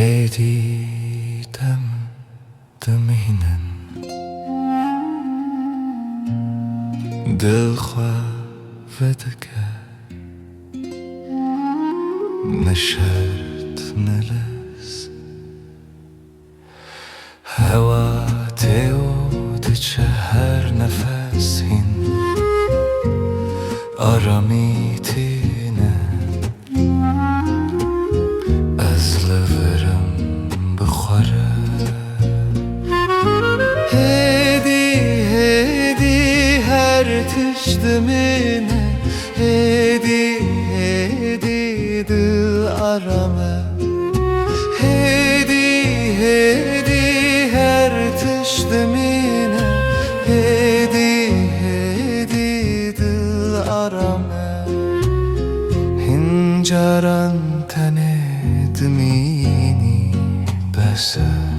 هادي دم دمینن دلخواه ودگه نشرت نلس هوا تیود چه هر نفس هین آرامی تینه از لورم بخوره هدی هدی هر تشت منه هدی هدی دل آرامه هدی هدی هر تشت منه هدی هدی دل آرامه هنجاران تنه دمینی بسه